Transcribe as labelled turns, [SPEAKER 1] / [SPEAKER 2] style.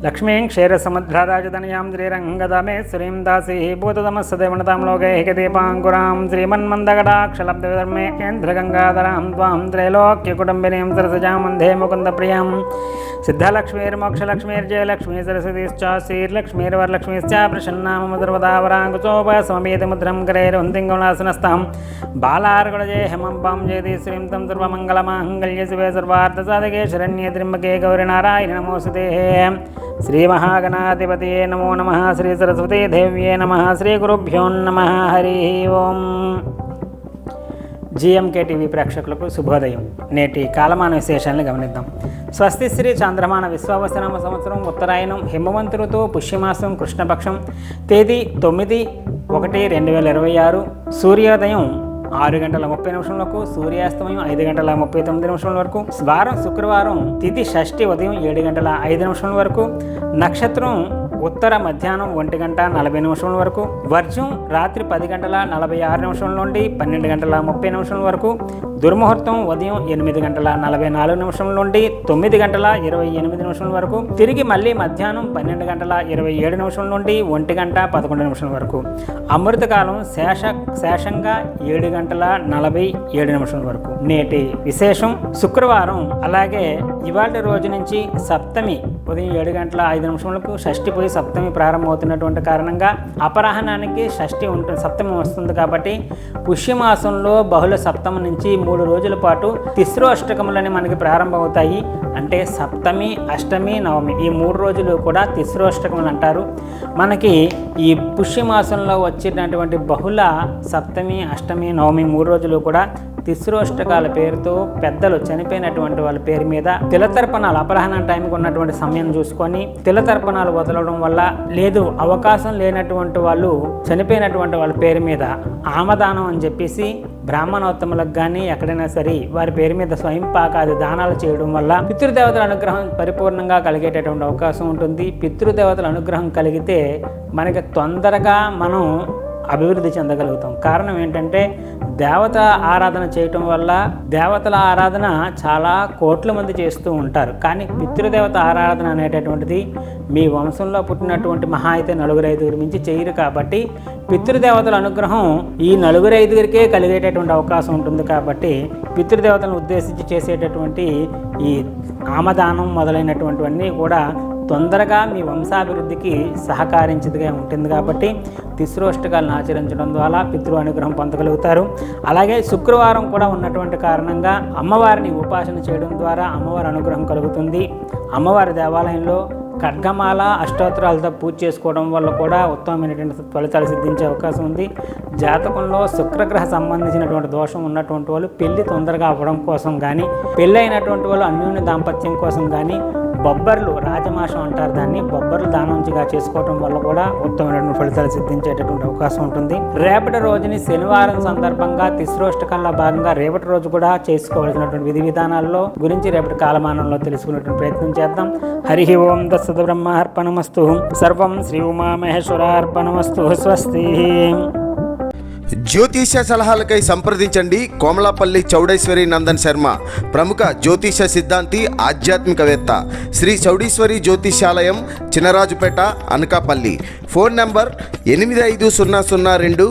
[SPEAKER 1] లక్ష్మీం క్షీరసముద్రారాజధనయాం శ్రీరంగదామేశ్వరీం దాసీ భూతదమస్సదేవనతాం లోకైకదీపాంకురాం శ్రీమన్మందగడాక్షలబ్ధవిధర్మేంద్రగంగాధరాం త్వాం త్రైలోక్యకుటుంబినీం సరసజాం వందే ముకుందప్రియాం సిద్ధలక్ష్మీర్మోక్షలక్ష్మీర్జయలక్ష్మీ సరస్వతీశ్చాశ్రీర్లక్ష్మీర్వరలక్ష్మీశ్చ ప్రసన్నామముద్రవదావరాంకుచోపసమేతముద్రం కరైరుంతింగుణాసనస్తాం బాలార్గుణజయ హేమంబాం జయతి శ్రీం తం సర్వమంగళమాంగళ్య శివే సర్వార్థసాధకే శరణ్యే త్ర్యంబకే గౌరి నారాయణ నమోస్తుతే శ్రీ మహాగణాధిపతయే నమో నమః శ్రీ సరస్వతీ దేవ్యే నమః శ్రీ గురుభ్యో నమః హరి ఓం. జిఎంకే టీవీ ప్రేక్షకులకు శుభోదయం. నేటి కాలమాన విశేషాలను గమనిద్దాం. స్వస్తి శ్రీ చాంద్రమాన విశ్వావసనామ సంవత్సరం ఉత్తరాయణం హిమవంత ఋతువు పుష్యమాసం కృష్ణపక్షం తేదీ 9/1/2026 సూర్యోదయం 6:30 సూర్యాస్తమయం 5:39 వరకు. వారం శుక్రవారం తిథి షష్ఠి ఉదయం 7:05 వరకు. నక్షత్రం ఉత్తర మధ్యాహ్నం 1:40 వరకు. వర్జం రాత్రి 10:46 నుండి 12:30 వరకు. దుర్ముహూర్తం ఉదయం 8:44 నుండి 9:28 వరకు. తిరిగి మళ్ళీ మధ్యాహ్నం 12:27 నుండి 1:11 వరకు. అమృతకాలం శేషంగా 7:47 వరకు. నేటి విశేషం శుక్రవారం. అలాగే ఇవాళ రోజు నుంచి సప్తమి ఉదయం 7:05 షష్ఠి పోయి సప్తమి ప్రారంభమవుతున్నటువంటి కారణంగా అపరాహ్నానికి షష్ఠి ఉంటుంది, సప్తమి వస్తుంది. కాబట్టి పుష్యమాసంలో బహుళ సప్తమి నుంచి 3 రోజుల పాటు తిస్రో అష్టకములని మనకి ప్రారంభమవుతాయి. అంటే సప్తమి, అష్టమి, నవమి ఈ 3 రోజులు కూడా తిస్రో అష్టకములు అంటారు. మనకి ఈ పుష్యమాసంలో వచ్చినటువంటి బహుళ సప్తమి, అష్టమి, నవమి 3 రోజులు కూడా తిస్రోష్టకాల పేరుతో పెద్దలు చనిపోయినటువంటి వాళ్ళ పేరు మీద తిలతర్పణాలు అపరాహ్నం టైంకి ఉన్నటువంటి సమయం చూసుకొని తిలతర్పణాలు వదలడం వల్ల, లేదు అవకాశం లేనటువంటి వాళ్ళు చనిపోయినటువంటి వాళ్ళ పేరు మీద ఆమదానం అని చెప్పేసి బ్రాహ్మణోత్తములకు కానీ ఎక్కడైనా సరే వారి పేరు మీద స్వయం పాకాది దానాలు చేయడం వల్ల పితృదేవతల అనుగ్రహం పరిపూర్ణంగా కలిగేటటువంటి అవకాశం ఉంటుంది. పితృదేవతల అనుగ్రహం కలిగితే మనకి తొందరగా మనం అభివృద్ధి చెందగలుగుతాం. కారణం ఏంటంటే దేవత ఆరాధన చేయటం వల్ల, దేవతల ఆరాధన చాలా కోట్ల మంది చేస్తూ ఉంటారు. కానీ పితృదేవత ఆరాధన అనేటటువంటిది మీ వంశంలో పుట్టినటువంటి మహా అయితే 4-5 మించి చేయరు. కాబట్టి పితృదేవతల అనుగ్రహం ఈ 4-5 కలిగేటటువంటి అవకాశం ఉంటుంది. కాబట్టి పితృదేవతలను ఉద్దేశించి చేసేటటువంటి ఈ ఆమదానం మొదలైనటువంటివన్నీ కూడా తొందరగా మీ వంశాభివృద్ధికి సహకరించేదిగా ఉంటుంది. కాబట్టి తిస్రోష్టకాలను ఆచరించడం ద్వారా పితృ అనుగ్రహం పొందగలుగుతారు. అలాగే శుక్రవారం కూడా ఉన్నటువంటి కారణంగా అమ్మవారిని ఉపాసన చేయడం ద్వారా అమ్మవారి అనుగ్రహం కలుగుతుంది. అమ్మవారి దేవాలయంలో ఖడ్గమాల అష్టోత్తరాలతో పూజ చేసుకోవడం వల్ల కూడా ఉత్తమమైనటువంటి ఫలితాలు సిద్ధించే అవకాశం ఉంది. జాతకంలో శుక్రగ్రహ సంబంధించినటువంటి దోషం ఉన్నటువంటి వాళ్ళు పెళ్లి తొందరగా అవ్వడం కోసం కానీ, పెళ్ళి అయినటువంటి వాళ్ళు అన్యోన్య దాంపత్యం కోసం కానీ బొబ్బర్లు, రాజమాషం అంటారు దాన్ని, బొబ్బర్లు దానంగా చేసుకోవడం వల్ల కూడా ఉత్తమమైనటువంటి ఫలితాలు సిద్ధించేటటువంటి అవకాశం ఉంటుంది. రేపటి రోజుని శనివారం సందర్భంగా తిస్రోష్టకంలో భాగంగా రేపటి రోజు కూడా చేసుకోవాల్సినటువంటి విధి విధానాల్లో గురించి రేపటి కాలమానంలో తెలుసుకునేటువంటి ప్రయత్నం చేద్దాం. హరి ఓం తత్సత్ బ్రహ్మార్పణమస్తు. సర్వం శ్రీ ఉమామహేశ్వరార్పణమస్తు. స్వస్తి.
[SPEAKER 2] జ్యోతిష సలహాలకై సంప్రదించండి కోమలాపల్లి చౌడేశ్వరి నందన్ శర్మ, ప్రముఖ జ్యోతిష సిద్ధాంతి, ఆధ్యాత్మికవేత్త. శ్రీ చౌడేశ్వరి జ్యోతిషాలయం, చినరాజుపేట, అనకాపల్లి. Phone number 8500267002.